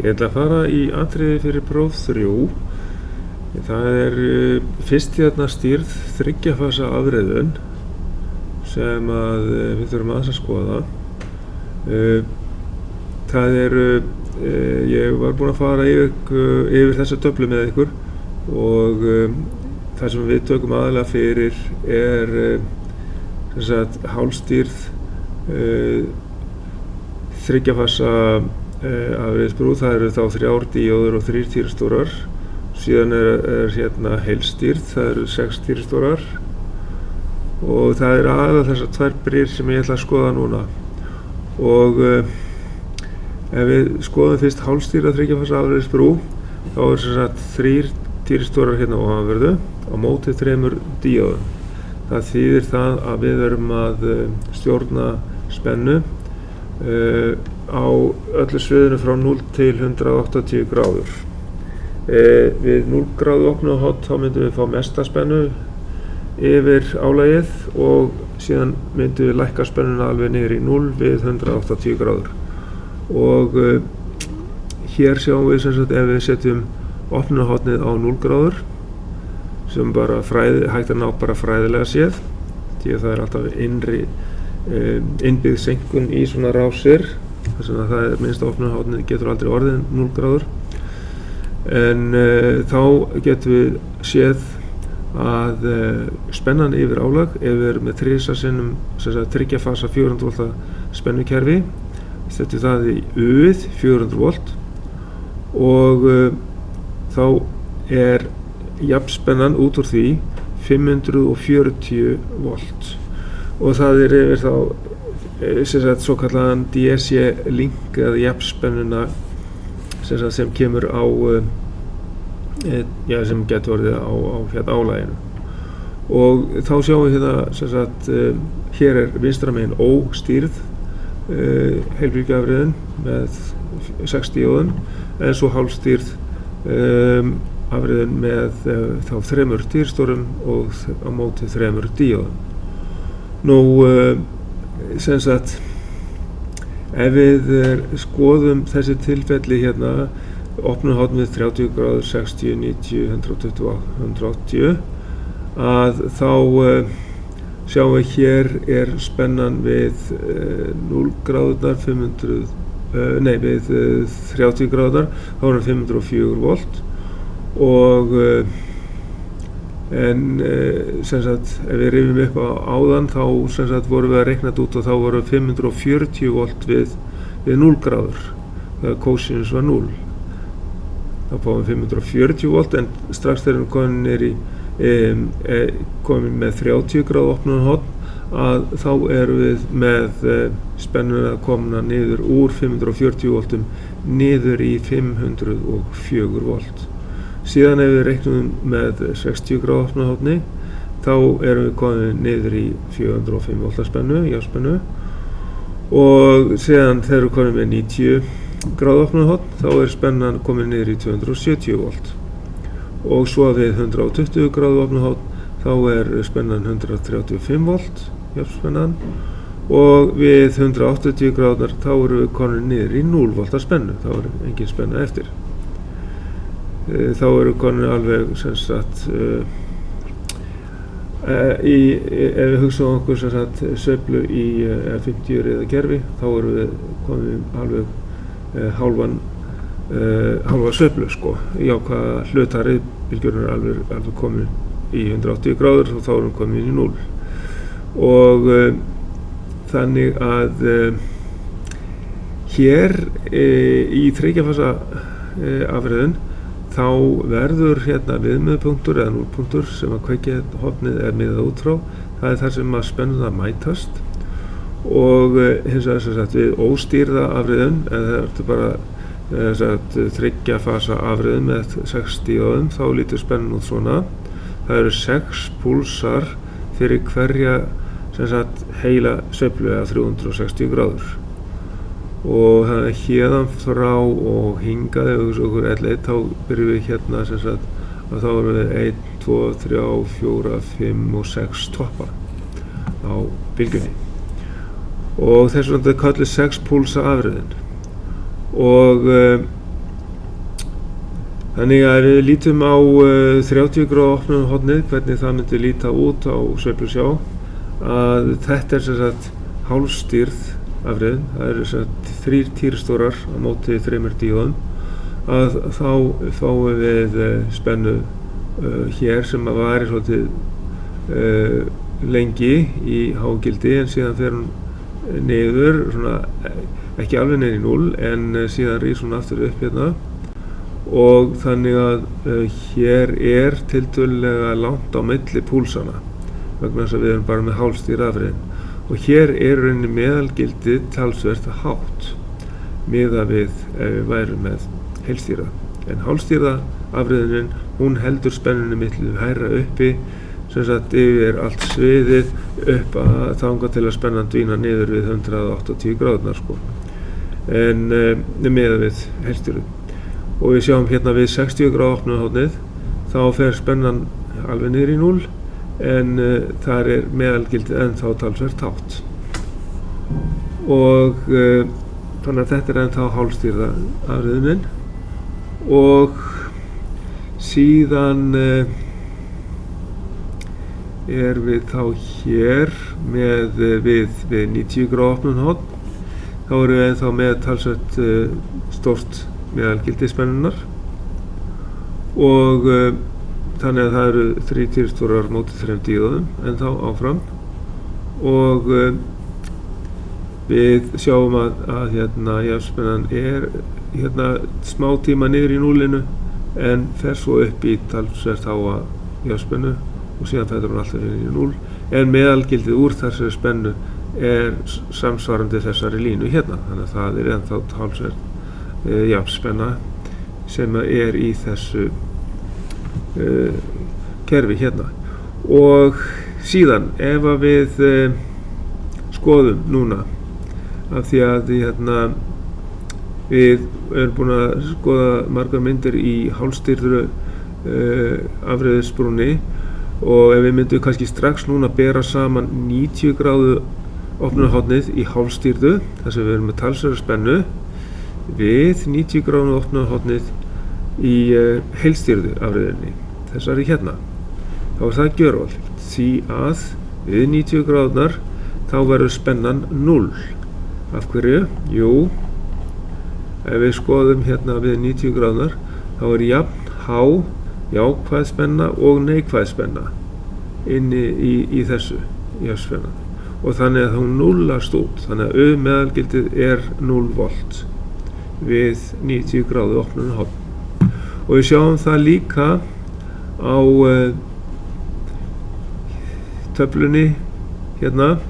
Ég ætla að fara í atriði fyrir próf 3. Það fyrst hérna stýrð 3 fasa afreiðun sem að við þurfum aðeins að skoða. Ég var búinn að fara yfir þessa töflu með ykkur og það sem við tökum aðalega fyrir hálfstýrð 3 fasa afreiðisbrú. Það eru þá 3 díóður og 3 þýristórar. Síðan hérna heilstýrð, það eru 6 þýristórar og það aðalega þessar 2 brýr sem ég ætla að skoða núna. Og ef við skoðum fyrst hálfstýrða 3 fasa afreiðisbrú, þá sem sagt 3 þýristórar hérna ofanverðu á móti 3 díóðum. Það þýðir það að við erum að stjórna spennu á öllu sviðinu frá 0 til 180 gráður. Við 0 gráðu opnu og hot þá myndum við fá mesta spennu yfir álagið og síðan myndum við lækka spennuna alveg niður í 0 við 180 gráður. Og hér sjáum við sem sagt ef við setjum opnunarhotnið á 0 gráður sem bara hægt að ná bara fræðilega séð, því að það alltaf innbyggð seinkun í svona rásir, þess að það minnsta opnunarhotnið getur aldrei orðið 0 gráður. En þá getum við séð að spennan yfir álag, ef við erum með 3 sinnum 3 fasa 400 volta spennukerfi, setjum það í U-ið 400 volt og þá jafnspennan út úr því 540 volt og það yfir þá svo kallaðan DC-link eða jafnspennuna sem kemur á sem getur orðið á hérna álaginu. Og þá sjáum við hérna hér vinstra megin óstýrð heilbylgjuafreiðun með 6 díóðum, en svo hálfstýrð afreiðun með þá 3 þýristórum og á móti 3 díóðum. Ef við skoðum þessi tilfelli hérna, opnunarhotnið 30 gráður, 60, 90, 120, 180, að þá sjáum við hér spennan við 0 gráðurnar, við 30 gráðurnar, þá erum 504 volt og en ef við rifjum upp á áðan þá vorum við að reikna út og þá voru 540 volt við 0 gráður þegar kósinus var 0. Þá fáum við 540 volt, en strax þegar við komin með 30 gráðu opnunarhotn að þá erum við með spennuna komna niður úr 540 voltum niður í 504 volt. Síðan ef við reiknum með 60 gráðu opnunarhotni þá erum við komin niður í 405 volta spennu, jafnspennu, og síðan þegar við komin með 90 gráðu opnunarhotn þá spennan komin niður í 270 volt. Og svo við 120 gráðu opnunarhotn þá spennan 135 volt, jafnspennan, og við 180 gráðunar þá erum við komin niður í 0 volta spennu, þá engin spenna eftir. Þá erum við komin alveg ef við hugsaum okkur sveiflu í 50 eða gerfi, þá erum við komin alveg hálfa sveiflu jákvæða hlutari bylgjurnar alveg komin í 180 gráður og þá erum við komin í 0. Og þannig að hér í 3 fasa afreiðun þá verður hérna viðmiðpunktur eða núllpunktur sem að kveikihotnið miðað út frá. Það þar sem að spennurnar mætast og hins vegar við óstýrða afreiðun, en það bara 3 fasa afreiðun með 6 díóðum, þá lítur spennun út svona. Það eru 6 púlsar fyrir hverja heila sveiflu eða 360 gráður. Og þannig hérðan frá og hingað, ef við okkur L1, þá byrjum við hérna að þá erum við 1, 2, 3, 4, 5 og 6 toppa á bylgjunni. Og þess vegna kallið 6 púlsa afreiðun. Og Þannig að við lítum á 30 gráðu opnunarhornið, hvernig það myndi líta út á sveiflusjá, að þetta sem sagt hálfstýrð afreiðin, það eru sem sagt 3 týristórar á móti 3 díóðum, að þá fáum við spennu hér sem að vari svolítið lengi í hágildi, en síðan fer hún niður, svona, ekki alveg niður í 0, en síðan rís hún aftur upp hérna. Og þannig að hér tiltölulega langt á milli púlsana, vegna þess að við erum bara með hálfstýrða afreiðin. Og hér rauninni meðalgildið talsvert hátt miðað við ef við værum með heilstýrða. En hálfstýrða afreiðinin, hún heldur spennunni miklu hærra uppi, sem sagt yfir allt sviðið upp að þangað til að spennan dvína niður við 180 gráðurnar sko. En miðað við heilstýrðu. Og við sjáum hérna við 60 gráðu opnunarhornið, þá fer spennan alveg niður í 0, en þar meðalgildið ennþá talsvert hátt. Og þannig að þetta ennþá hálfstýrða afreiðunin. Og síðan við þá hér með við 90 gráðu opnunarhorn, þá erum við ennþá með talsvert stórt meðalgildi spennunnar og þannig að það eru 3 týristórar móti 3 díóðum en þá áfram og við sjáum að hérna jafnspennan hérna smá tíma niður í 0-inu en fer svo upp í talsvert háa jafnspennu og síðan fellur hún alltaf inn í 0 en meðalgildið úr þessari spennu samsvarandi þessari línu hérna, þannig að það ennþá talsvert jafnspenna sem í þessu kerfi hérna. Og síðan ef að við skoðum núna, af því að hérna, við erum búin að skoða margar myndir í hálfstýrðri afreiðisbrúnni og ef við myndum kannski strax núna bera saman 90 gráðu opnunarhornið í hálfstýrðu, þar sem við erum með talsverða spennu, við 90 gráðu opnunarhornið í heilstýrðu afreiðinni, þessari hérna. Þá það gjörvallt, því að við 90 gráðunar þá verður spennan 0. Af hverju? Jú, ef við skoðum hérna við 90 gráðunar þá jafn há jákvæð spenna og neikvæð spenna inni í þessu jafnspennan og þannig að hún núllast út, þannig að meðalgildið 0 volt við 90 gráðu opnunarhorn. Og við sjáum það líka á töflunni hérna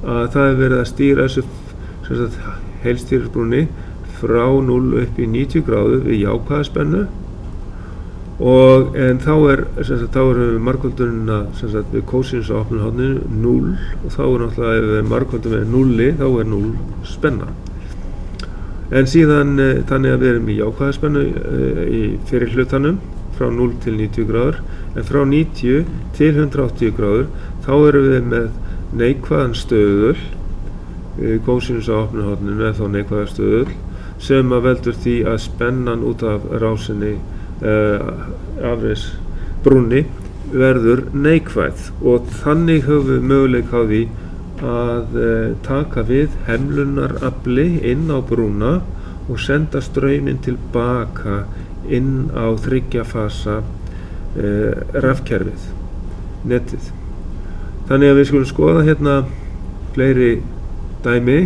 að það verið að stýra þessu heilstýrisbrúnni frá 0 upp í 90 gráðu við jákvæða spennu en þá erum við margföldunina við kósinus á opnunarhorninu 0 og þá náttúrulega ef við margföldum með 0 þá 0 spenna. En síðan þannig að við erum í jákvæða spennu í fyrir hlutanum frá 0 til 90 gráður en frá 90 til 180 gráður þá erum við með neikvæðan stöðul kósinus á opnunarhorninu eða þá neikvæða stöðul sem að veldur því að spennan út af rásinni afreiðisbrúnni verður neikvæð og þannig höfum við möguleika á því að taka við hemlunarafli inn á brúna og senda strauminn tilbaka inn á 3 fasa rafkerfið, netið. Þannig að við skulum skoða hérna fleiri dæmi.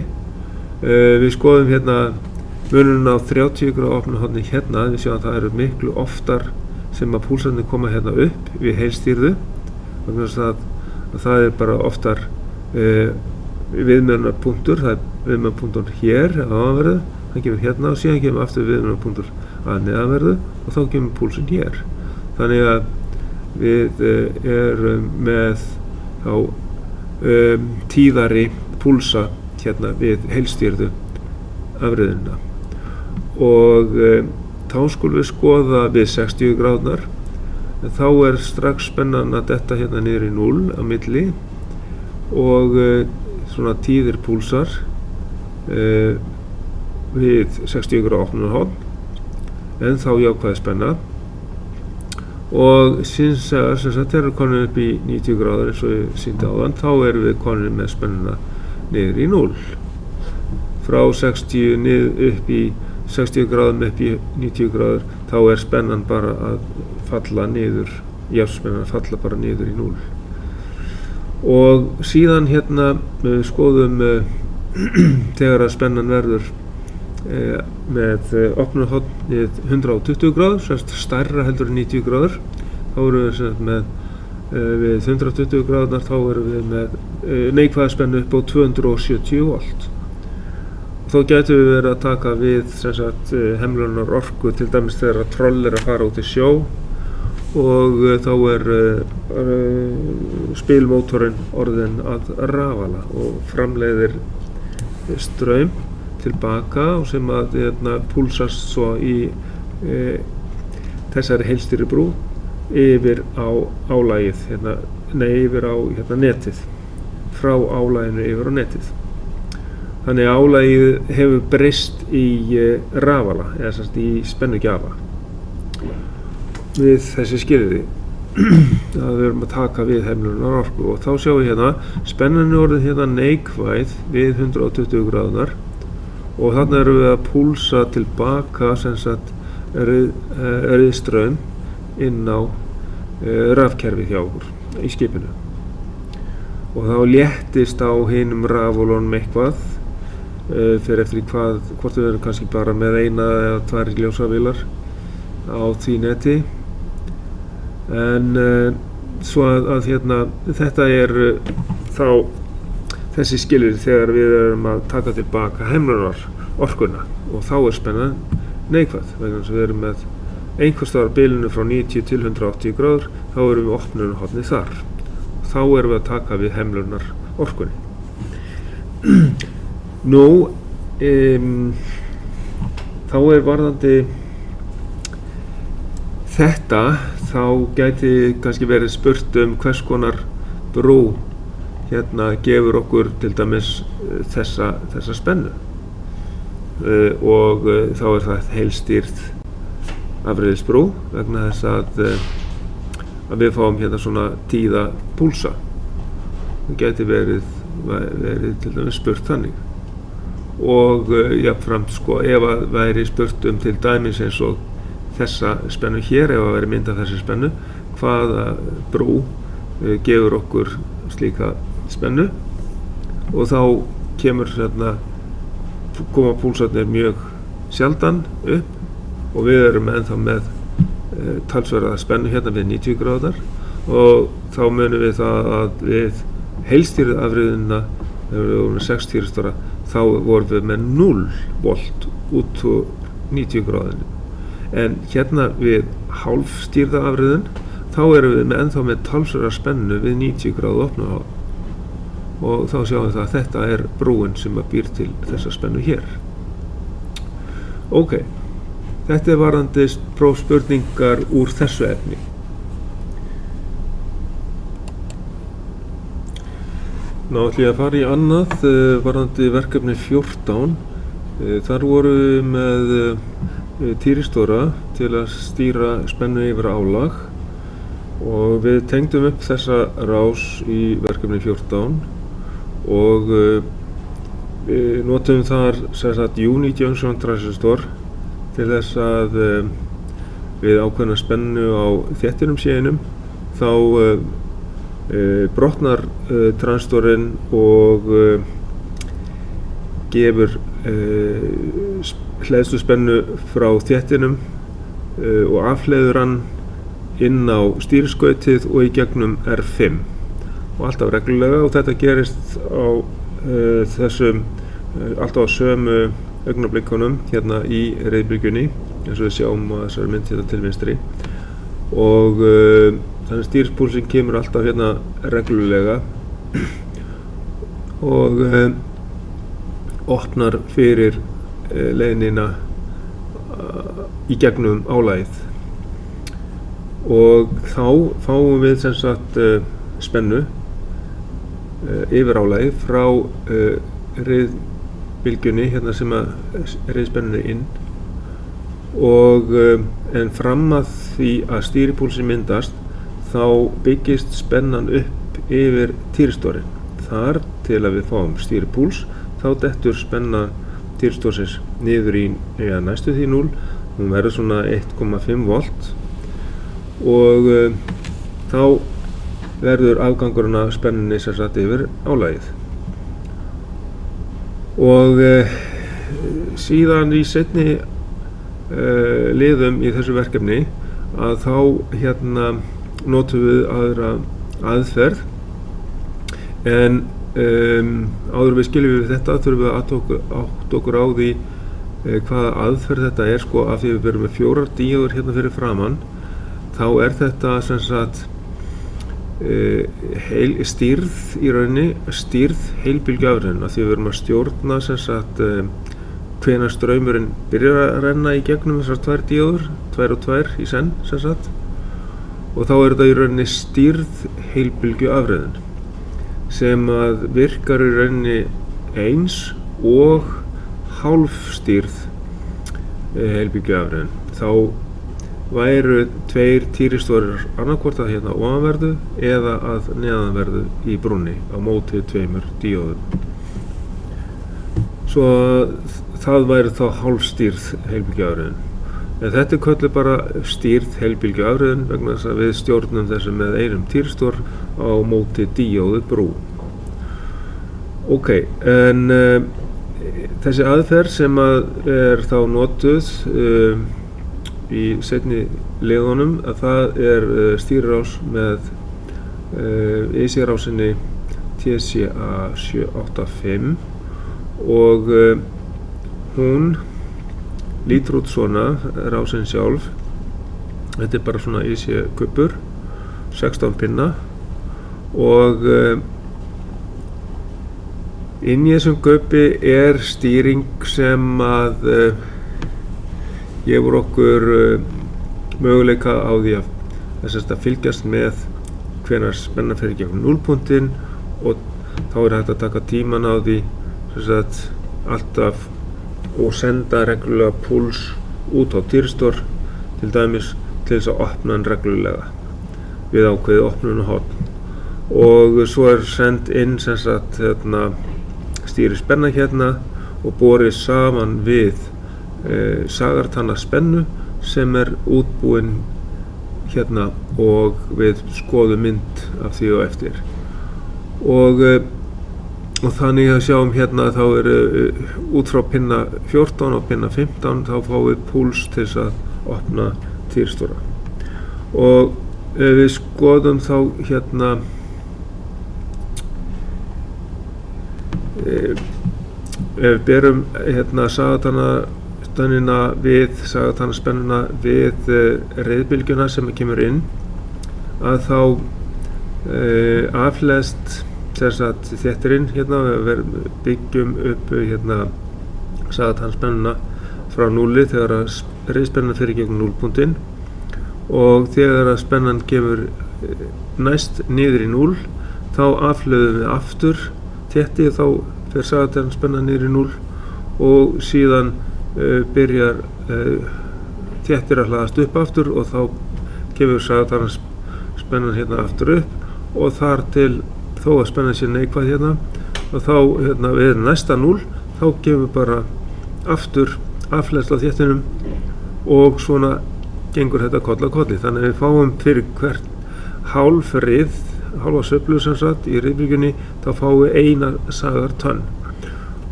Við skoðum hérna munurinn á 30 gráðu opnunarhorni hérna, við sjáum að það eru miklu oftar sem að púlsarnir koma hérna upp við heilstýrðu vegna þess að það bara oftar viðmiðunarpunktur, það viðmiðunarpunktur hér að ofanverðu, hann kemur hérna og síðan kemur aftur viðmiðunarpunktur að neðanverðu og þá kemur púlsinn hér. Þannig að við erum með þá tíðari púlsa hérna við heilstýrðu afreiðina og þá skulum við skoða við 60 gráðunar en þá strax spennan að detta hérna niður í 0 á milli og svona tíðir púlsar við 60 gráðu opnunarhorn ennþá jákvæð spenna og síns þegar þeir eru komin upp í 90 gráður eins og ég sýndi áðan, þá erum við komin með spennuna niður í 0. Frá 60 niður upp í 60 gráðum upp í 90 gráður, þá er spennan bara að falla niður, jafnspennan að falla bara niður í 0. Og síðan hérna skoðum þegar að spennan verður með opnunarhornið 120 gráður, semst stærra heldur en 90 gráður, þá erum við semst með við 120 gráðurnar, þá erum við með neikvæða spennu upp á 270 volt. Þá gætum við verið að taka við semst hemlunar orku, til dæmis þegar troll er að fara út í sjó og þá er spilmótorinn orðinn að rafala og framleiðir straum tilbaka og sem að púlsast svo í þessari heilstýrðu brú yfir á álagið, yfir á netið, frá álaginu yfir á netið. Þannig að álagið hefur breyst í rafala, eða semst í spennugjafa við þessi skilyrði að við erum að taka við hemlunar orku og þá sjáum við spennan er orðin neikvæð við 120 gráðunar og þarna erum við að púlsa tilbaka riðstraum inn á rafkerfið hjá okkur í skipinu og þá léttist á hinum rafólunum eitthvað fyrir eftir hvort við erum kannski bara með eina eða tvær ljósavélar á því neti en svo að þetta er þá þessi skilyrði þegar við erum að taka tilbaka hemlunar orkuna og þá er spennan neikvæð vegna þess að við erum með einhvers staðar á bilinu frá 90 til 180 gráður, þá erum við opnunarhornið þar og þá erum við að taka við hemlunar orkunni. Nú þá er varðandi þetta, þá gæti kannski verið spurt hvers konar brú gefur okkur til dæmis þessa spennu og þá er það heilstýrð afreiðisbrú vegna þess að við fáum svona tíða púlsa. Það gæti verið til dæmis spurt þannig og jafnframt ef að væri spurt til dæmis eins og þessa spennu hér, ef að væri mynd af þessi spennu, hvaða brú gefur okkur slíka spennu og þá koma púlsarnir mjög sjaldan upp og við erum ennþá með talsverða spennu við 90 gráðar og þá munum við það að við heilstýrðu afriðuna þegar við vorum með 6 þýristóra þá vorum við með 0 volt út úr 90 gráðinu en við hálfstýrða afriðun þá erum við ennþá með talsverða spennu við 90 gráðu opnunarhorn og þá sjáum við það að þetta er brúin sem býr til þessa spennu hér. Ok, þetta er varðandi prófspurningar úr þessu efni. Nú ætlum ég að fara í annað varðandi verkefni 14. Þar vorum við með týristóra til að stýra spennu yfir álag og við tengdum upp þessa rás í verkefni 14 og við notum þar Unity Junction Transistor til þess að við ákveðna spennu á þéttinum séinum þá brotnar transistorinn og gefur hleðslu spennu frá þéttinum og afhleður hann inn á stýriskautið og í gegnum R5 og alltaf reglulega og þetta gerist á þessum alltaf á sömu augnablikunum í reiðbylgjunni eins og við sjáum á þessari mynd til vinstri og þannig stýrispúlsinn kemur alltaf reglulega og opnar fyrir leiðnina í gegnum álagið og þá fáum við spennu yfir álagið frá reiðbylgjunni sem að reiðspennunni inn og en fram að því að stýripúlsin myndast þá byggist spennan upp yfir týristorinn. Þar til að við fáum stýripúls þá dettur spenna týristorsins niður í næstu því 0, hún verður svona 1,5 volt og þá verður afgangurinn af spennunni sem sagt yfir álagið. Og síðan í seinni liðum í þessu verkefni að þá notum við aðra aðferð, en áður við skiljum við þetta þurfum við að átta okkur á því hvaða aðferð þetta er, sko, af því við verum með 4 díóður hérna fyrir framann. Þá er þetta sem sagt stýrð í rauninni, stýrð heilbylgjuafröðun, af því við verum að stjórna sem sagt hvenær straumurinn byrjar að renna í gegnum þessar 2 díóður, 2 og 2 í senn sem sagt, og þá er þetta í rauninni stýrð heilbylgjuafröðun sem að virkar í rauninni eins og hálfstýrð heilbylgjuafröðun. Þá væru 2 týristorar annarkvort að hérna ofanverðu eða að neðanverðu í brúnni á móti 2 díóðum. Svo það væri þá hálfstýrð heilbylgjuafröðun. En þetta er kölluð bara stýrð heilbylgjuafröðun vegna þess að við stjórnum þessu með einum týristor á móti díóðu brú. Ok, en þessi aðferð sem er þá notuð í seinni liðunum, að það er stýrirás með IC-rásinni TCA785 og hún lítur út svona, rásin sjálf. Þetta er bara svona IC-kubbur, 16 pinna og inn í þessum kubbi er stýring sem að gefur okkur möguleika á því að fylgjast með hvenær spenna fer í gegnum núllpunktinn, og þá er hægt að taka tíman á því alltaf og senda reglulega púls út á týristor, til dæmis til þess að opna hann reglulega við ákveðið opnunarhorn, og svo er send inn stýrispenna hérna og borið saman við sagartanna spennu sem er útbúin hérna, og við skoðum mynd af því og eftir. Og þannig að sjáum hérna þá er út frá pinna 14 og pinna 15 þá fáum við púls til þess að opna týristora. Og við skoðum þá hérna ef við berum hérna sagatannastennina við sagatannspennuna við reiðbylgjuna sem kemur inn, að þá afhleðst þéttirinn hérna, við byggjum upp hérna sagatannspennuna frá 0 þegar að reiðspennan fer í gegnum núllpunktinn, og þegar að spennan kemur næst niður í 0 þá afhlöðum við aftur þétti, þá fer sagatannaspennan niður í 0 og síðan byrjar þéttir að hlaðast upp aftur, og þá kemur sagatannaspennan hérna aftur upp, og þar til þó að spennan sé neikvæð hérna, og þá hérna við næsta 0 þá kemur bara aftur afhleðsla á þéttinum, og svona gengur þetta koll af kolli. Þannig að við fáum fyrir hvert hálfa sveiflu sem sagt í reiðbylgjunni, þá fáum við eina sagartönn,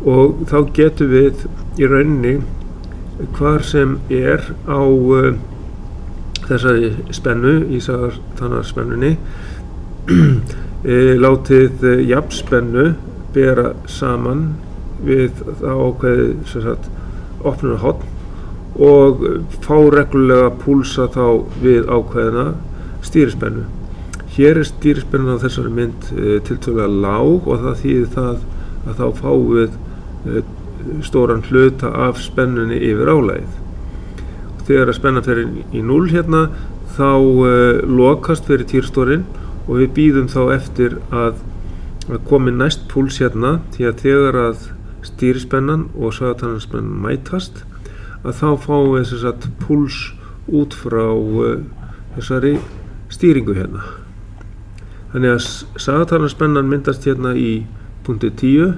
og þá getum við í rauninni hvar sem er á þessari spennu í sagartannarspennunni látið jafnspennu bera saman við það ákveðið sem sagt opnunarhorn, og fá reglulega púlsa þá við ákveðina stýrispennu. Hér er stýrispennan á þessari mynd tiltölulega lág, og það þýðir það að þá fáum við stóran hluta af spennunni yfir álagið. Þegar að spennan fer í 0 hérna, þá lokast fyrir týristorinn, og við bíðum þá eftir að komi næst púls hérna, því að þegar að stýrispennan og sagatannaspennan mætast, að þá fáum við sem sagt púls út frá þessari stýringu hérna. Þannig að sagatalnaspennan myndast hérna í punkti 10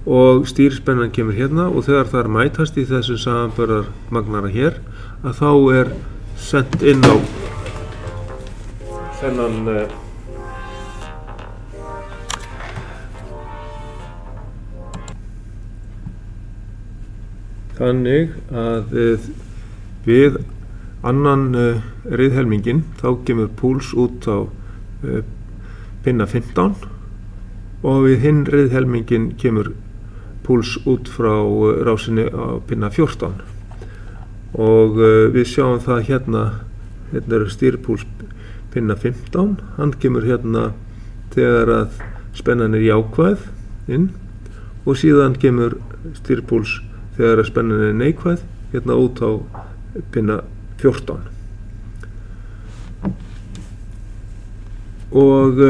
og stýrispennan kemur hérna og þegar það mætast í þessum samanburðarmagnara hér að þá sent inn á þennan þannig að við annan riðhelminginn þá kemur púls út á pinna 15 og við hinn riðhelminginn kemur púls út frá rásinni á pinna 14 og við sjáum það hérna stýripúls pinna 15, hann kemur hérna þegar að spennan jákvæð inn og síðan kemur stýripúls þegar að spennan neikvæð hérna út á pinna 14 og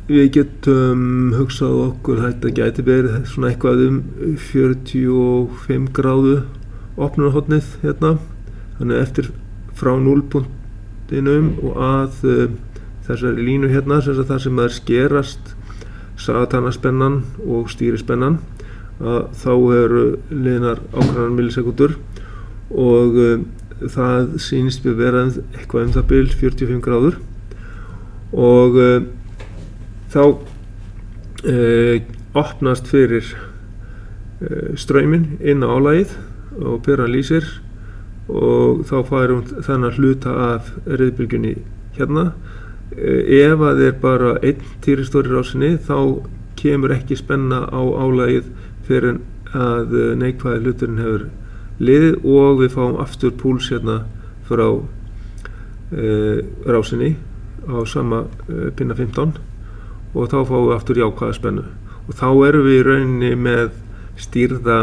við getum hugsað okkur þetta gæti verið svona eitthvað 45 gráðu opnunarhornið hérna, þannig eftir frá núllpunktinum og að þessari línu hérna þar sem það skerast sagatalnaspennan og stýrispennan þá liðnar ákveðnar millisekúndur og það sýnist við vera eitthvað það bil 45 gráður og þá opnast fyrir strauminn inn á álagið og peran lýsir og þá fær þennan hluta af riðbylgjunni hérna. Ef að bara einn týristor í rásinni þá kemur ekki spenna á álagið fyrir að neikvæði hluturinn hefur liðið og við fáum aftur púls hérna frá rásinni á sama pinna 15 og þá fáum við aftur jákvæða spennu og þá erum við í rauninni með stýrða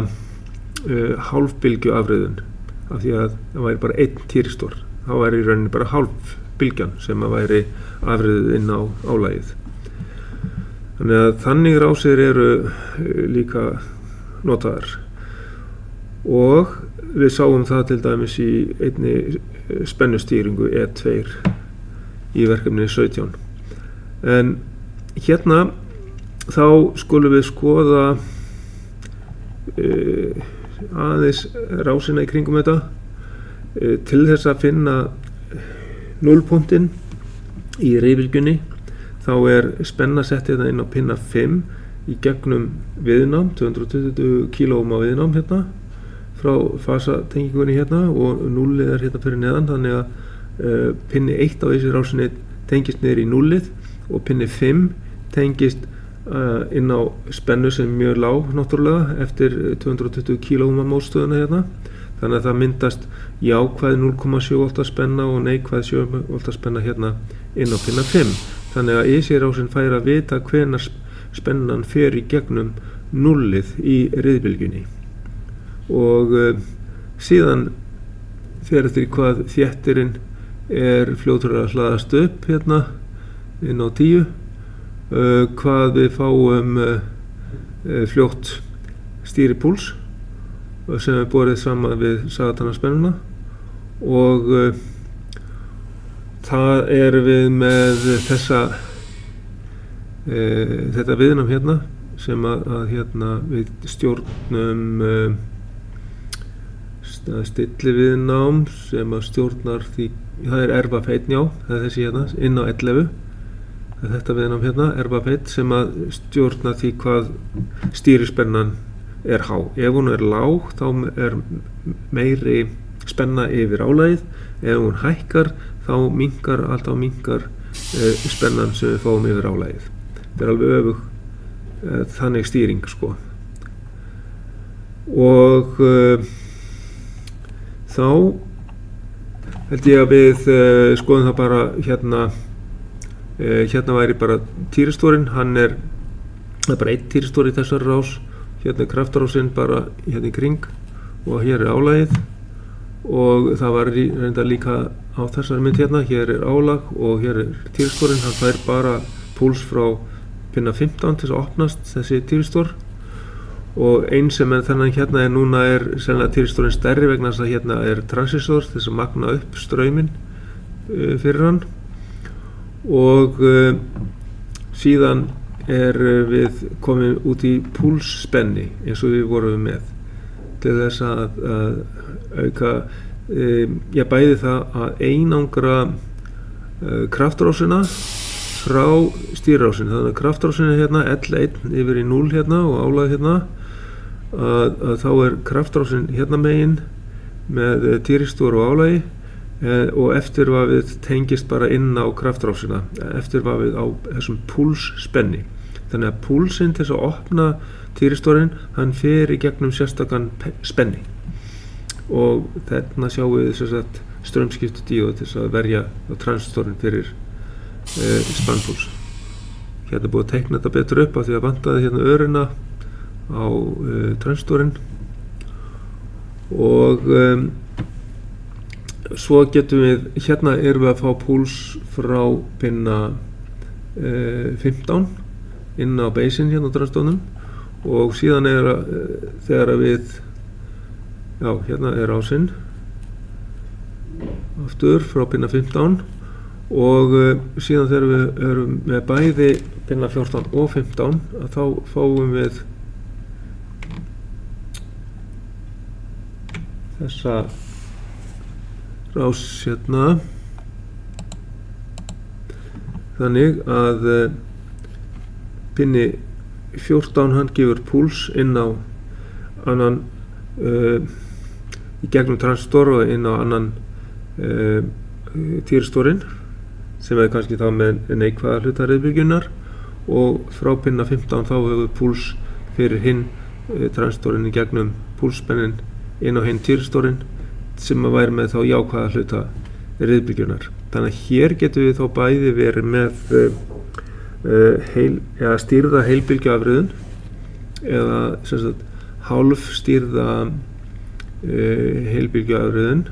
hálfbylgju afriðun af því að það væri bara einn týristor, þá væri í rauninni bara hálfbylgjan sem að væri afriðuð inn á álagið. Þannig rásir eru líka notaðar og við sáum það til dæmis í einni spennustýringu E2 í verkefni 17. En hérna þá skulum við skoða aðeins rásina í kringum þetta til þess að finna núllpunktinn í riðbylgjunni þá spenna sett hérna inn á pinna 5 í gegnum viðnám 220 kílóum á viðnám hérna frá fasatengingunni hérna og núllið hérna fyrir neðan þannig að pinni 1 á þessi rásinni tengist niður í núllið og pinni 5 tengist inn á spennu sem mjög lág náttúrulega eftir 220 kílóum á mótstöðuna hérna þannig að það myndast jákvæð 0,7 V spenna og neikvæð 7 V spenna hérna inn á pinna 5 þannig að ESI-rásin fær að vita hvenær spennan fer í gegnum núllið í riðbylgjunni og síðan fer eftir hvað þéttirinn fljótur að hlaðast upp hérna inn á 10 hvað við fáum fljótt stýripúls sem borið saman við sagatalnaspennuna og það við með þetta viðnám hérna sem að hérna við stjórnum stilliviðnám sem að stjórnar því það erfafeinn það þessi hérna inn á 11 þetta viðnám hérna erfafeinn sem að stjórna því hvað stýrispennan há. Ef hún lág þá meiri spenna yfir álagið, ef hún hækkar þá alltaf minnkar spennan sem við fáum yfir álagið. Þetta alveg öfug þannig stýring sko. Og þá held ég að við skoðum það bara hérna væri bara týristorinn, það bara einn týristor í þessari rás, hérna kraftarásinn bara hérna í kring og hér álagið og það var reyndar líka á þessari mynd hérna, hér álag og hér týristorinn, hann fær bara púls frá pinna 15 til þess að opnast þessi týristor og eins sem þennan hérna núna sennilega týristorinn stærri vegna þess að hérna transistor til þess að magna upp strauminn fyrir hann, og síðan við komin út í púlsspenni eins og við vorum með til þess að auka bæði það að einangra kraftrásina frá stýrirásinni, þannig að kraftrásin hérna L1 yfir í 0 hérna og álagið hérna, að þá kraftrásin hérna megin með týristor og álagi, og eftirvafið tengist bara inn á kraftrásina, eftirvafið á þessum púlsspenni. Þannig að púlsinn til þess að opna týristorinn, hann fer í gegnum sérstakann spenni, og þarna sjáum við straumskiptu díóð til þess að verja transistorinn fyrir spannpúls. Hérna búið að teikna þetta betur upp af því að vantaði hérna örina á transistorinn, og svo getum við, hérna erum við að fá púls frá pinna 15 inn á beisinn hérna á transistornum, og síðan þegar við, hérna rásinn aftur frá pinna 15, og síðan þegar við erum með bæði pinna 14 og 15, að þá fáum við þessa rás hérna, þannig að pinni 14 hann gefur púls inn á annan í gegnum transistor og inn á annan týristorinn sem kannski þá með neikvæða hluta reyðbylgjunnar, og frá pinna 15 þá hefur púls fyrir hinn transistorinn í gegnum púlsspennin inn á hinn týristorinn sem væri með þá jákvæða hluta reyðbylgjunnar. Þannig að hér getum við þá bæði verið með stýrða heilbylgjuafriðun eða sem sagt hálfstýrða heilbylgjuafriðun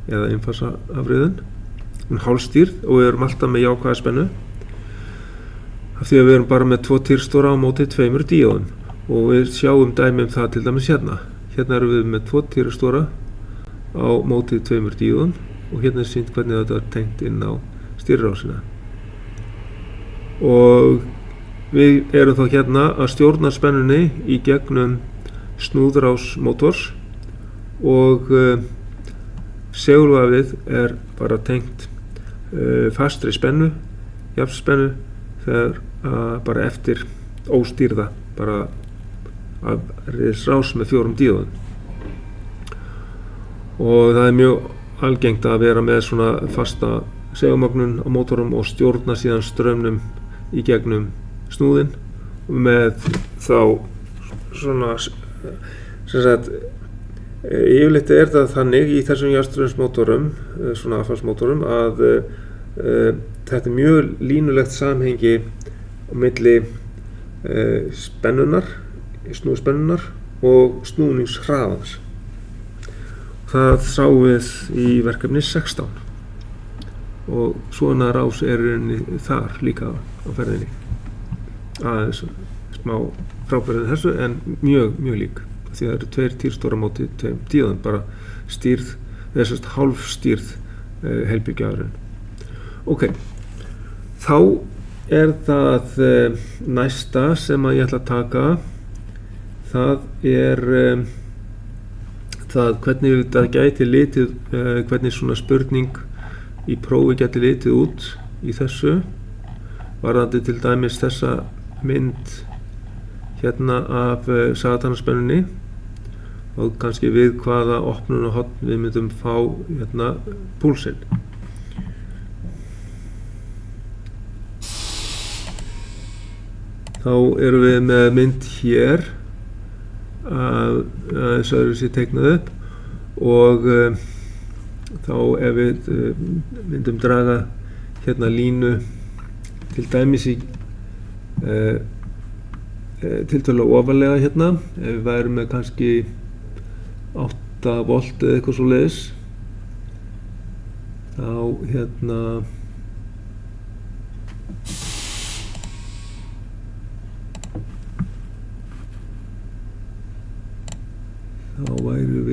eða einfasaafriðun, hálfstýrð, og við erum alltaf með jákvæða spennu af því að við erum bara með 2 týristora á móti 2 díóðum, og við sjáum dæmi það til dæmis hérna erum við með 2 týristora á móti 2 díóðum, og hérna sýnt hvernig þetta tengt inn á stýrirásina, og við erum þá hérna að stjórna spennunni í gegnum snúðrás mótors, og segulvafið bara tengt fastri spennu, jafnspennu, þegar bara eftir óstýrða bara rás með 4 díóðum, og það mjög algengt að vera með svona fasta segulmögnun á mótorum og stjórna síðan straumnum í gegnum snúðinn með þá svona sem sagt yfirleitt það þannig í þessum jafnstraumsmótorum, svona affallsmótorum, að þetta mjög línulegt samhengi á milli snúðspennunnar og snúningshraðans. Það sáum við í verkefni 16, og svona rás þar líka á ferðinni, aðeins smá frábærið þessu en mjög lík, því það eru 2 týristora móti 2 díóðum, bara stýrð, þessast hálfstýrð heilbylgjuafriðun. Ok, þá það næsta sem að ég ætla að taka, það það hvernig þetta gæti litið, hvernig svona spurning í prófi gæti litið út í þessu, varðandi til dæmis þessa mynd hérna af satanspennunni, og kannski við hvaða opnun og horn við myndum fá hérna púlsinn. Þá erum við með mynd hér eins og þessi teiknað upp, og þá ef við myndum draga hérna línu til dæmis í tiltölulega ofarlega hérna, ef við værum með kannski 8 volt eða eitthvað svoleiðis, þá hérna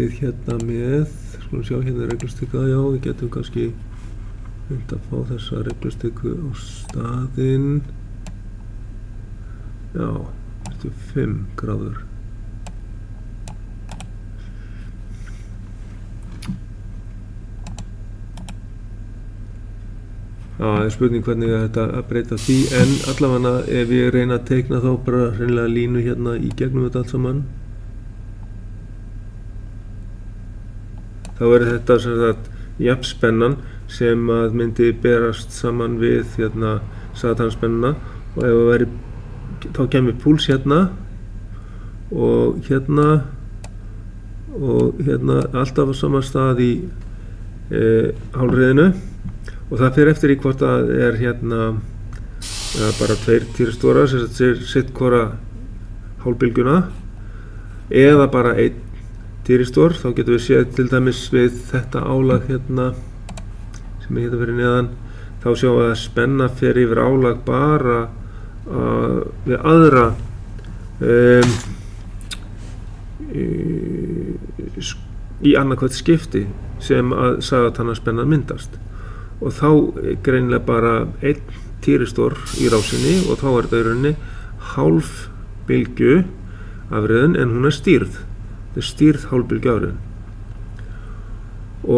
við hérna með, skulum sjá hérna reglustika, já við getum kannski reynt að fá þessa reglustiku á staðinn. Já, þetta er 5 gráður. Já, það er spurning hvernig þetta að breyta því, en allavega ef ég reyna að teikna þá bara hreinlega línu hérna í gegnum þetta allt saman, þá er þetta sem sagt jafnspennan sem að myndi berast saman við hérna satanspennuna, og ef það væri, þá kemur púls hérna og hérna alltaf á sama stað í hálfriðinu. Og það fyrir eftir í hvort það er hérna bara 2 týristórar sem sitt hvora hálfbylgjuna eða bara 1 týristór. Þá getum við séð til dæmis við þetta álag hérna sem er hérna fyrir neðan, þá sjáum við að spenna fyrir yfir álag bara við aðra í annarkvæmt skipti sem að sagatannaspennan myndast. Og þá greinilega bara 1 týristór í rásinni, og þá er þetta í rauninni hálf bylgju afriðin, en hún er stýrð. Þetta er stýrð hálfbylgju afriðin.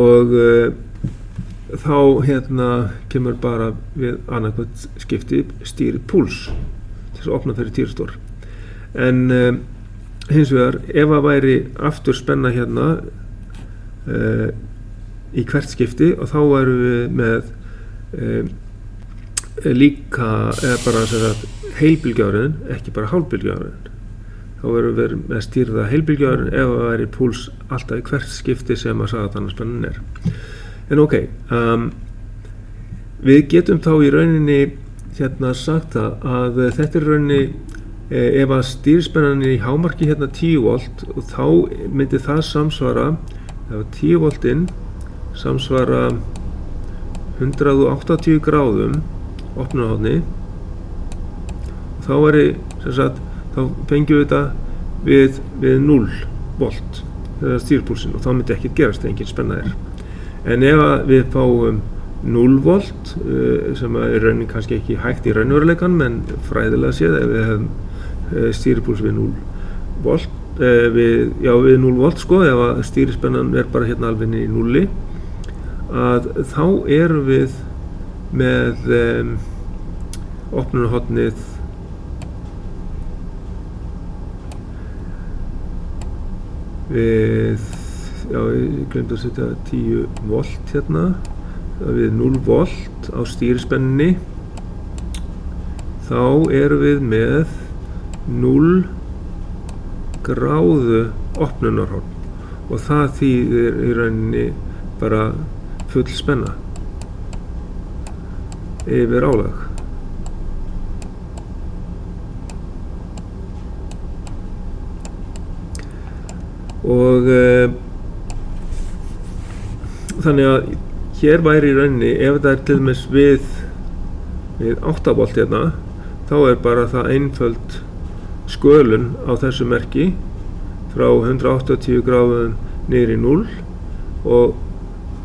Og þá hérna kemur bara við annarkvæmt skipti stýrð púls til þess að opna fyrir týristór. En hins vegar, ef að væri aftur spenna hérna í hvert skipti, og þá erum við með líka bara heilbylgjuáriðin, ekki bara hálfbylgjuáriðin. Þá erum við með stýrða heilbylgjuáriðin ef það væri púls alltaf í hvert skipti sem að sagatannaspennan er. En ok, við getum þá í rauninni hérna sagt að þetta er rauninni ef að stýrispennan er í hámarki hérna 10 volt, og þá myndi það samsvara, ef 10 voltinn samsvara 180 gráðum opnunarhorni, og þá væri þá fengjum við þetta við 0 volt þegar stýripúlsinn, og þá myndi ekkert gerast þegar engin spenna er. En ef við fáum 0 volt sem er raunin kannski ekki hægt í raunveruleikanum, en fræðilega séð, ef við hefum stýripúls við 0 volt við 0 volt sko, ef að stýrispennan er bara hérna alveg í 0, að þá erum við með opnunarhornið við, já ég glemdi að setja 10 volt hérna, við 0 volt á stýrispenninni, þá erum við með 0 gráðu opnunarhorn, og það þýðir í rauninni bara full spenna yfir álag. Og þannig að hér væri í rauninni, ef það er til dæmis við 8 volt hérna, þá er bara það einföld skölun á þessu merki frá 180 gráðum niður í 0, og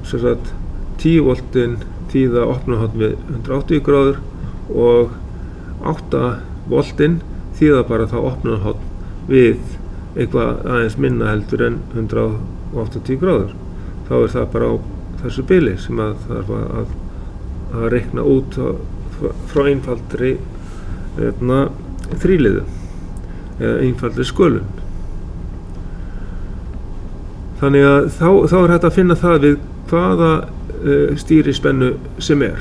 sem sagt 10 voltinn þýða opnunarhorn við 180 gráður, og 8 voltinn þýða bara það opnunarhorn við eitthvað aðeins minna heldur en 180 gráður. Þá er það bara á þessu bili sem að þarf að reikna út frá einfaldri þríliðu eða einfaldri skölun. Þannig að þá er hægt að finna það við hvaða stýrispennu sem er.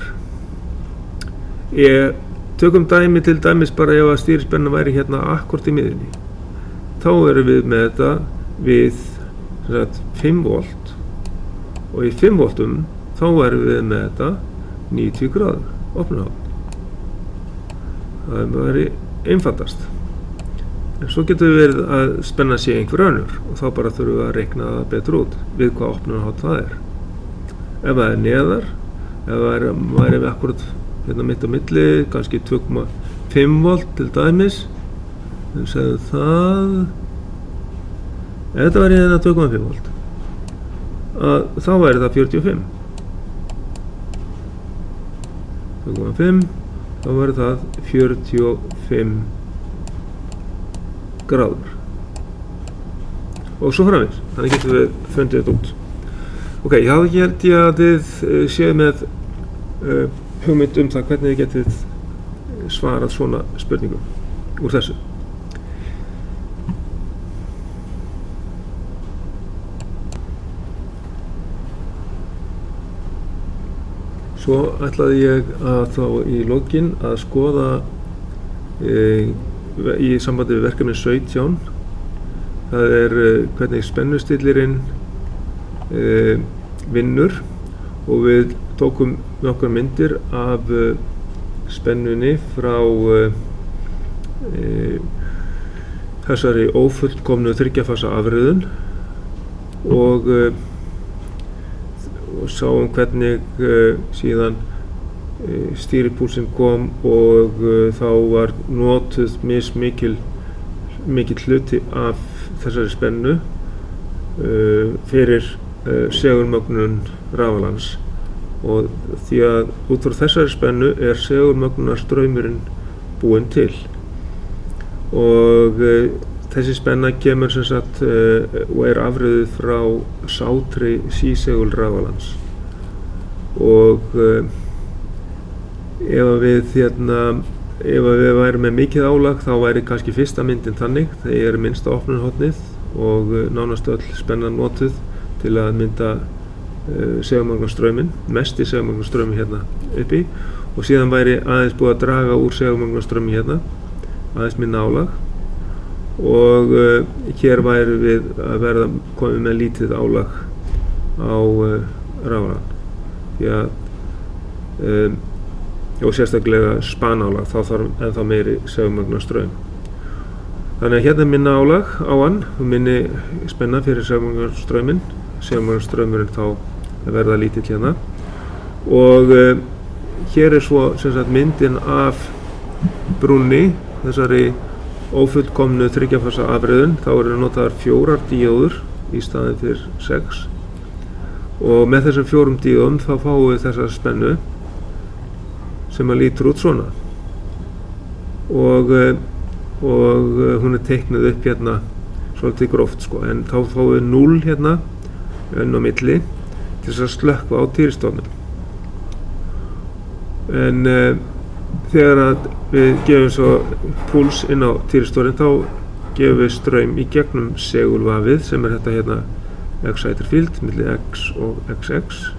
Tökum dæmi til dæmis bara ef að stýrispenna væri hérna akkúrat í miðjunni. Þá erum við með þetta við 5 volt, og í 5 voltum þá erum við með þetta 90 gráður opnunarhorn. Það væri einfaldast. En svo getur við verið að spenna sé einhver önnur, og þá bara þurfum við að reikna það betur út við hvað opnunarhorn það er. Ef það er neðar, ef það væri við akkúrat hérna mitt á milli, kannski 2,5 volt til dæmis, við segjum það, ef þetta væri hérna 2,5 volt, að þá væri það 45. 2,5, þá væri það 45 gráður. Og svo framvegis. Þannig getum við fundið þetta út. Ok, já, ég held ég að þið séu með hugmynd það hvernig þið getið svarað svona spurningum úr þessu. Svo ætlaði ég að þá í lokin að skoða í sambandi við verkefni 17. Það hvernig spennustillirinn vinnur og við tókum nokkrar myndir af spennunni frá þessari ófullkomnu 3-fasa afriðun og sáum hvernig síðan stýripúlsinn kom og þá var notuð mikill hluti af þessari spennu fyrir segulmögnun rafalans og því að út frá þessari spennu segulmögnunarstraumurinn búinn til og þessi spenna kemur sem sagt og afriðuð frá sátri sísegul rafalans og ef við værum með mikið álag þá væri kannski fyrsta myndin þannig þegar minnsta opnunarhornið og nánast öll spennan notuð til að mynda segulmögnunarstrauminn, mesti segulmögnunarstraumi hérna uppi og síðan væri aðeins búið að draga úr segulmögnunarstraumi hérna, aðeins minna álag og hér væri við að verða komið með lítið álag á rafalan því að og sérstaklega spanálag þá þarf ennþá meiri segulmögnunarstraum. Þannig að hérna minna álag á hann og minni spenna fyrir segulmögnunarstrauminn, segulmögnunarstraumurinn þá að verða lítill hérna og hér svo sem sagt myndin af brúnni, þessari ófullkomnu 3-fasa afriðun, þá notaðar 4 díóður í staðinn fyrir 6 og með þessum 4 díóðum þá fáum við þessa spennu sem að lítur út svona og hún teiknuð upp hérna svolítið gróft sko, en þá fáum við 0 hérna inn á milli til þess að slökkva á týristofnum en þegar að við gefum svo púls inn á týristorinn þá gefum við straum í gegnum segulvafið sem þetta hérna excited field milli x og xx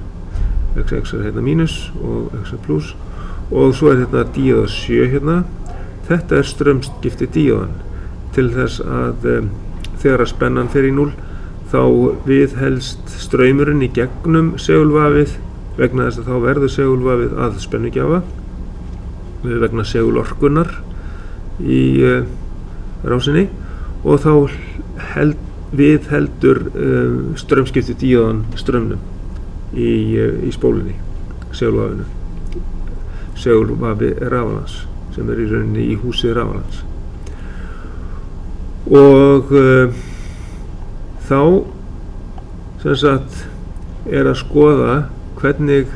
xx hérna mínus og x plus og svo hérna díóða 7 hérna þetta straumskipti díóðan til þess að þegar að spennan fer í 0 þá viðhelst straumurinn í gegnum segulvafið vegna þess að þá verður segulvafið að spennugjafa vegna segulorkunnar í rásinni og þá viðheldur straumskipti díóðan straumnum í spólunni, segulvafinu, segulvafi rafalans sem í rauninni í húsið rafalans og þá sem sagt að skoða hvernig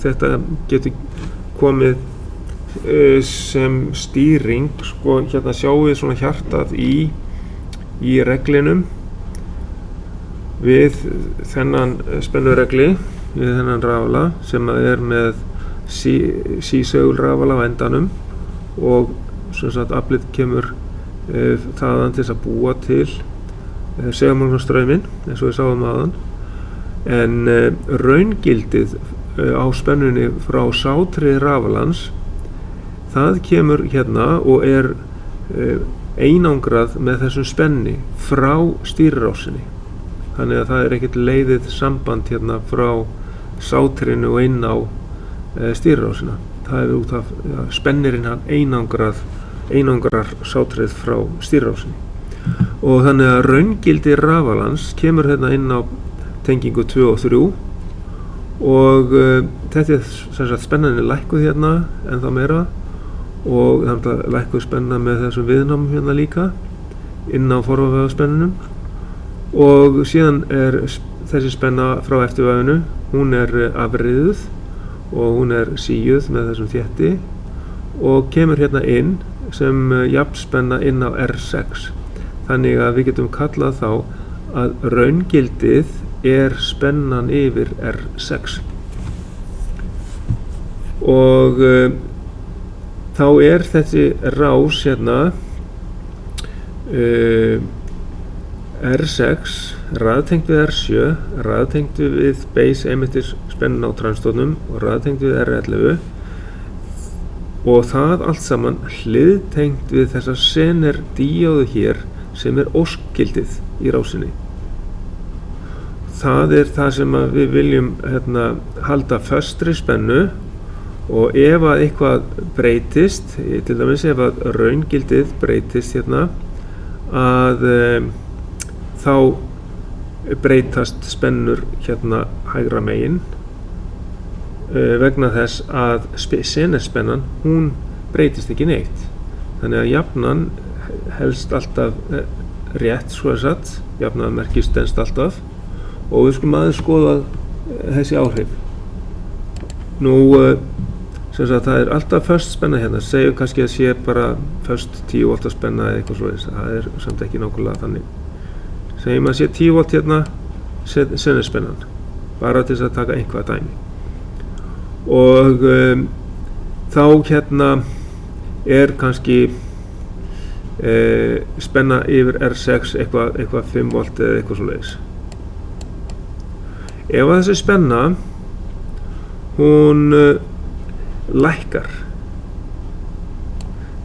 þetta getur komið sem stýring sko, hérna sjáum við svona hjartað í reglinum við þennan spennuregli við þennan rafala sem með sísegul rafala á endanum og sem sagt aflið kemur þaðan til þess að búa til segulmögnunarstrauminn eins og við sáum áðan en raungildið á spennunni frá sátri rafalans það kemur hérna og einangrað með þessum spenni frá stýrirásinni þannig að það ekkert leiðið samband hérna frá sátrinu og inn á stýrirásina það út af spennirinn hann einangrar sátrið frá stýrirásinni og þannig að raungildi rafalans kemur hérna inn á tengingu 2 og 3 og þetta sem sagt spennan lækkuð hérna ennþá meira og þannig að lækkuð spenna með þessum viðnámum hérna líka inn á forvafið spennunum og síðan þessi spenna frá eftirvæginu, hún afriðuð og hún síuð með þessum þétti og kemur hérna inn sem jafnspenna inn á R6. Þannig að við getum kallað þá að raungildið spennan yfir R6. Og þá þessi rás hérna R6 raðtengt við R7, raðtengt við base emittis spennan á transtornum og raðtengt við R11 og það allt saman hliðtengt við þessa Zener díóðu hér sem óskgildið í rásinni. Það það sem við viljum halda föstri spennu og ef að eitthvað breytist, til dæmis ef að raungildið breytist hérna, að þá breytast spennur hérna hægra megin vegna þess að Zener-spennan, hún breytist ekki neitt. Þannig að jafnan helst alltaf rétt, svo satt, jafnaðarmerkið stenst alltaf og við skulum aðeins skoða þessi áhrif. Nú, sem sagt, það alltaf föst spenna hérna, segjum kannski að sé bara föst 10 volta spenna eða eitthvað svoleiðis, það samt ekki nákvæmlega þannig. Segjum að sé 10 volt hérna, Zener-spennan, bara til þess að taka einhvað dæmi. Og þá hérna kannski spenna yfir R6 eitthvað 5 volt eða eitthvað svoleiðis. Ef að þessi spenna hún lækkar,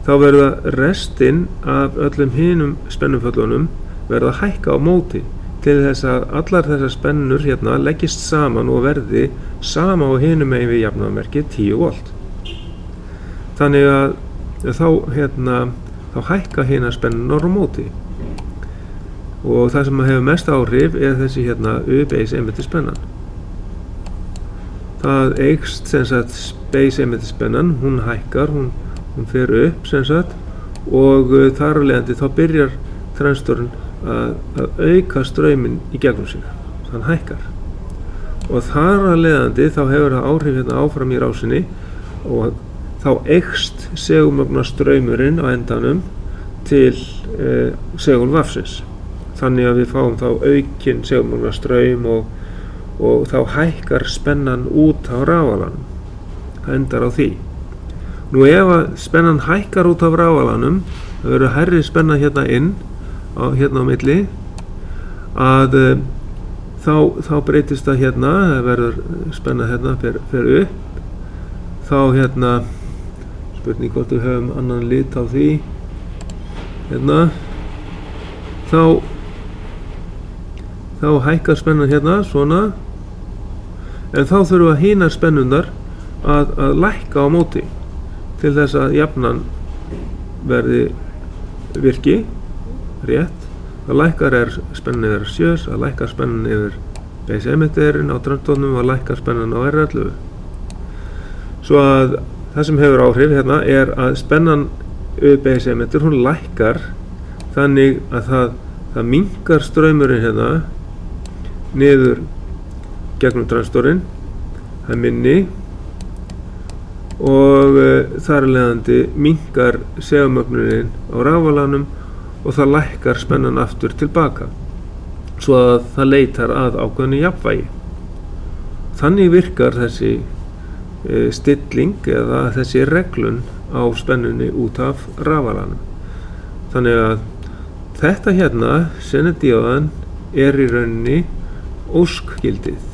þá verða restin af öllum hinum spennuföllunum verða að hækka á móti til þess að allar þessar spennur hérna leggist saman og verði sama á hinum megin við jafnaðarmerkið 10 volt. Þannig að þá hækka hinar spennunar á móti. Og það sem hefur mest áhrif þessi hérna U-base emittis spennan. Það eykst sem sagt base emittis spennan, hún hækkar, hún fer upp sem sagt og þar af leiðandi þá byrjar transistorinn að auka strauminn í gegnum sig, hann hækkar. Og þar af leiðandi þá hefur það áhrif hérna áfram í rásinni og þá eykst segulmögnunarstraumurinn á endanum til segulvafsins. Þannig að við fáum þá aukinn segulmögnunarstraum og þá hækkar spennan út á rafalanum. Það endar á því. Nú ef að spennan hækkar út af rafalanum, það verður hærri spenna hérna inn, hérna á milli, að þá breytist það hérna, það verður spenna hérna, fer upp, þá hérna, spurning hvort við höfum annan lit á því, hérna, þá hækkar spennan hérna, svona, en þá þurfa hinar spennundar að lækka á móti til þess að jafnan verði virki, rétt, að lækkar spennan yfir R7, að lækkar spennan yfir base emitterinn á transistornum og að lækkar spennan á R11. Svo að það sem hefur áhrif hérna að spennan base emitter, hún lækkar þannig að það minnkar straumurinn hérna niður gegnum transistorinn, það minni og þar af leiðandi minnkar segulmögnunin á rafalanum og það lækkar spennan aftur tilbaka svo að það leitar að ákveðnu jafnvægi. Þannig virkar þessi stilling eða þessi reglun á spennunni út af rafalanum. Þannig að þetta hérna, Zener-díóðan, í rauninni óskgildið.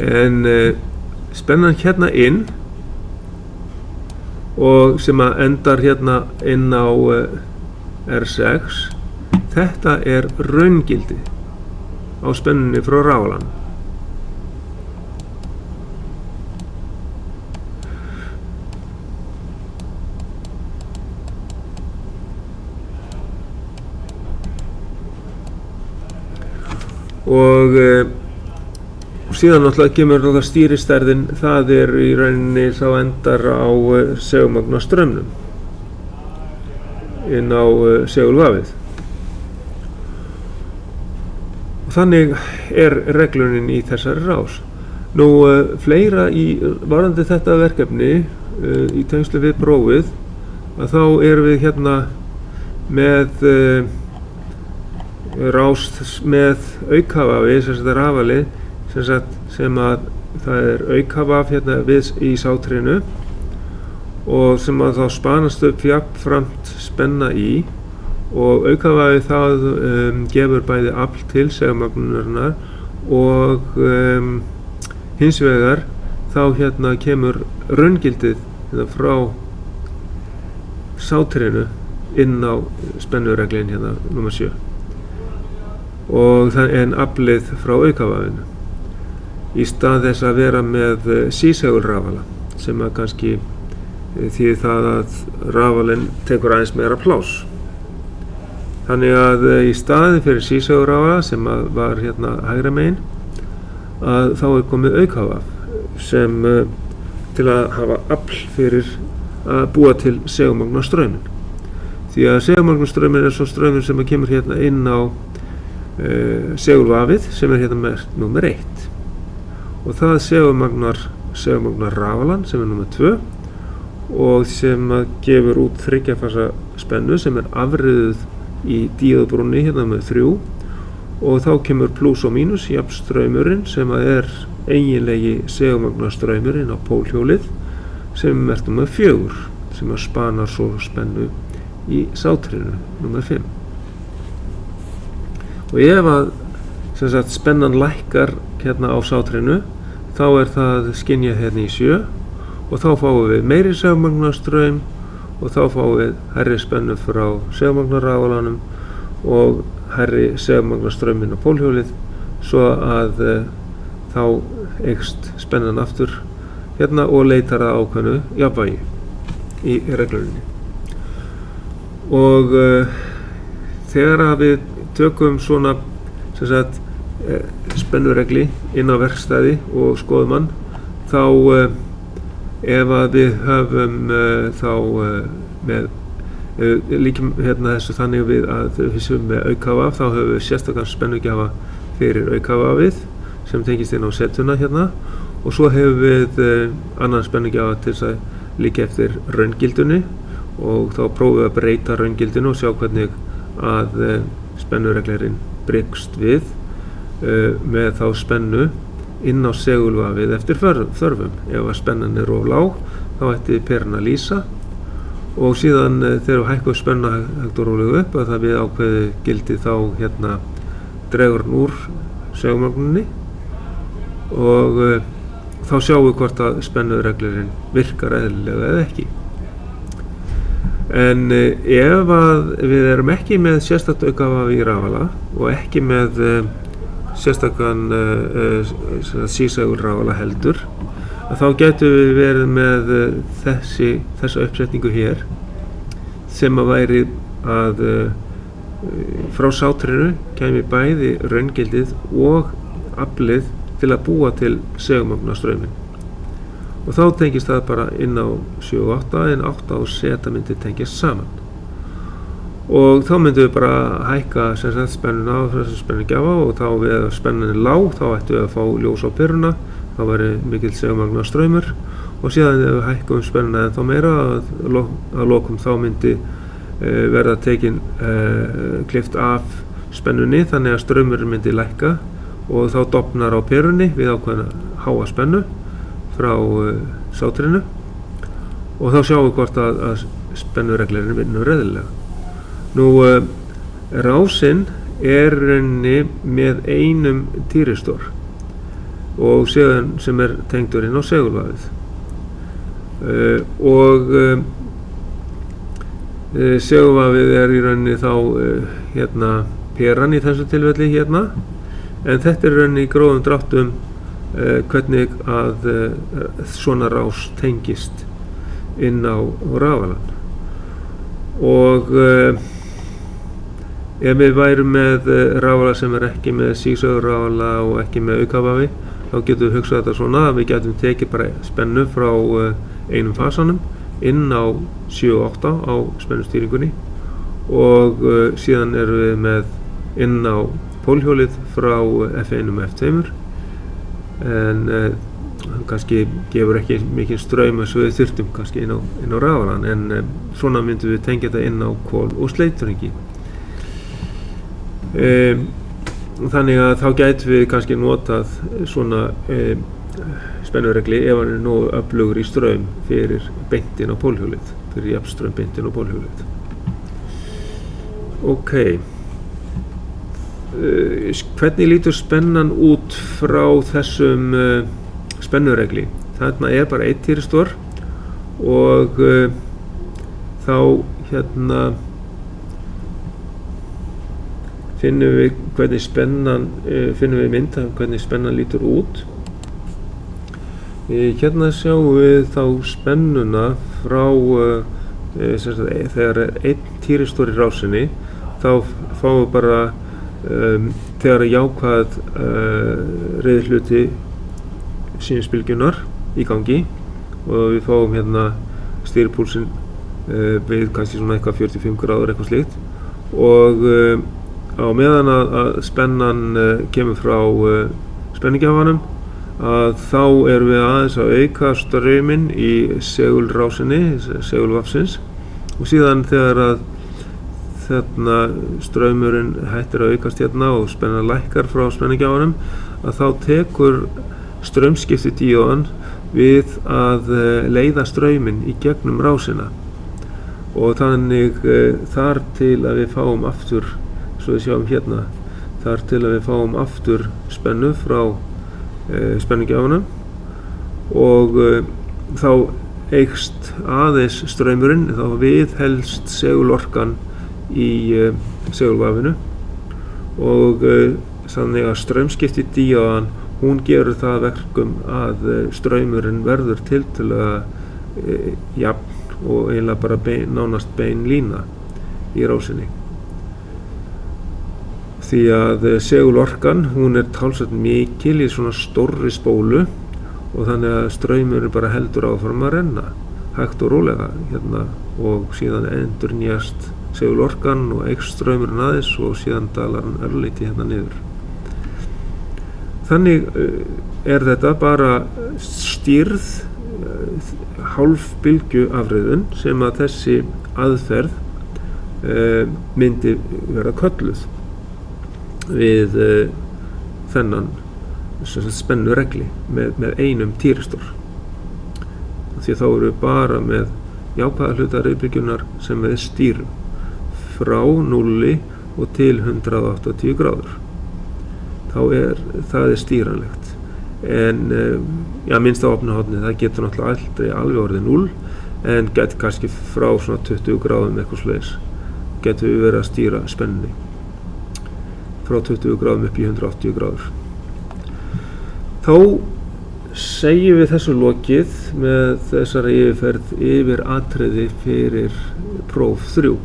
En spennan hérna inn og sem að endar hérna inn á R6, þetta raungildið á spennunni frá rafalanum. Og síðan náttúrulega kemur það stýristærðin, það í rauninni þá endar á segulmagnastraumnum inn á segulvafið. Og þannig reglunin í þessari rás. Nú fleira varðandi þetta verkefni í tengslu við prófið, að þá erum við hérna með rás með aukavafi, rafali, sem að það aukavaf hérna í sátrénu og sem að þá spanast upp jafnframt spenna í, og aukavafi það gefur bæði afl til segulmagnunarinnar og hins vegar þá hérna kemur raungildið hérna frá sátrénu inn á spennureglin hérna númer 7, og það aflið frá aukavafinu, í stað þess að vera með sísegulrafala, sem að kannski þýðir það að rafalinn tekur aðeins meira pláss. Þannig að í staði fyrir sísegulrafala, sem að var hérna hægra megin, að þá komið aukavaf sem til að hafa afl fyrir að búa til segulmagnastrauminn. Því að segulmagnastrauminn svo straumur sem kemur hérna inn á segulvafið, sem hérna með númer 1, og það segulmagnar rafalan, sem númer 2, og sem að gefur út 3 fasa spennu sem afriðuð í díóðbrúnni hérna með 3, og þá kemur pluss og mínus jafnstraumurinn, sem að eiginlegi segulmagnastraumurinn á pólhjólið, sem merktur með 4, sem að spanar svo spennu í sátrénu númer 5. Og ef að spennan lækkar hérna á sátrénu, þá það skynjað hérna í 7, og þá fáum við meiri segulmagnastraum, og þá fáum við hærri spennu frá segulmagnarafalanum og hærri segulmagnastrauminn á pólhjólið, svo að þá eykst spennan aftur hérna og leitar að ákveðnu jafnvægi í regluninni. Og þegar að við tökum svona spennuregli inn á verkstæði og skoðum hann, þá ef að við höfum þá með líkjum hérna þessu þannig við að við séum með aukavaf, þá höfum við sérstakann spennugjafa fyrir aukavafið sem tengist inn á setuna hérna, og svo hefur við annan spennugjafa til þess að líka eftir raungildunni, og þá prófum við að breyta raungildinu og sjá hvernig að spennureglerinn bregst við með þá spennu inn á segulvafið eftir þörfum. Ef að spennan of lág, þá ætti peran að lýsa, og síðan þegar við hækkum spenna hægt og rólega upp, að það við ákveði gildi þá hérna dregur hann úr segulmagninni, og þá sjáum við hvort að spennureglerinn virkar eðlilega eða ekki. En ef að við erum ekki með sérstakt aukavafi í rafala og ekki með sérstakann sísegulrafala heldur, að þá getum við verið með þessa uppsetningu hér, sem að væri að frá sátrénu kæmi bæði raungildið og aflið til að búa til segulmagnastrauminn. Og þá tengist það bara inn á 7 og 8, en 8 og seta myndi tengjast saman. Og þá myndum við bara hækka spennuna á þessu spennugjafa, og þá við að spennan lág, þá ættum við að fá ljós á peruna, þá væri mikill segulmagnastraumur, og síðan ef við hækkum spennuna ennþá meira, að lokum þá myndi verða tekin klift af spennunni, þannig að straumurinn myndi lækka, og þá dofnar á perunni við ákveðna háa spennu frá sátrénu, og þá sjáum við hvort að spennureglerinn vinnur eðlilega. Nú, rásinn rauninni með einum týristor, og síðan sem tengdur inn á segulvafið, og segulvafið í rauninni þá hérna peran í þessu tilfelli hérna, en þetta rauninni í grófum dráttum hvernig að svona rás tengist inn á rafalan. Og ef við værum með rafala sem ekki með sísegulrafala og ekki með aukavafi, þá getum við hugsað þetta svona að við getum tekið bara spennu frá einum fasanum inn á 7 og 8 á spennustýringunni og síðan erum við með inn á pólhjólið frá F1 og F2 en hann kannski gefur ekki mikinn straum eins og við þyrftum kannski inn á rafarann en svona myndum við tengja þetta inn á kol- og sleitrengi. Þannig að þá gætum við kannski notað svona spennuregli ef hann nógu öflugur í straum fyrir beint inn á pólhjólið, fyrir jafnstraum beint inn á pólhjólið. Ok, hvernig lítur spennan út frá þessum spennuregli? Þarna bara 1 þyristor og þá finnum við mynd af hvernig spennan lítur út. Hérna sjáum við þá spennuna frá þegar 1 þyristor í rásinni, þá fáum við bara þegar jákvæð reiðhluti sínsbylgjunnar í gangi og við fáum hérna stýripúlsinn við kannski svona eitthvað 45 gráður eitthvað slíkt og á meðan að spennan kemur frá spenningjafanum að þá erum við aðeins að auka strauminn í segulrásinni, segulvafsins og síðan þegar að þarna straumurinn hættir að aukast hérna og spennan lækkar frá spenningjafanum að þá tekur straumskiptidíóðan við að leiða strauminn í gegnum rásina og þannig þar til að við fáum aftur, svo við sjáum hérna, þar til að við fáum aftur spennu frá spenningjafanum og þá eykst aðeins straumurinn, þá viðhelst segulorkan í segulvafinu og þannig að straumskiptidíóðan hún gerur það verkum að straumurinn verður tiltölulega jafn og eiginlega bara nánast bein lína í rásinni. Því að segulorkan hún talsvert mikil í svona stórri spólu og þannig að straumurinn bara heldur áfram að renna hægt og rólega hérna og síðan endurnýjast segulorkan og eykst straumurinn aðeins og síðan dalar hann örlítið hérna niður. Þannig þetta bara stýrð hálfbylgjuafriðun sem að þessi aðferð myndi vera kölluð við þennan spennuregli með einum þyristor. Því þá erum við bara með jákvæða hluta reiðbylgjunnar sem við stýrum frá 0 og til 180 gráður. Það stýranlegt en minnsta opnuhornið það getur náttúrulega aldrei alveg orðið 0 en getur kannski frá svona 20 gráðum eitthvað svoleiðis getur við verið að stýra spennunni frá 20 gráðum upp í 180 gráður. Þá segjum við þessu lokið með þessari yfirferð yfir atriði fyrir próf 3.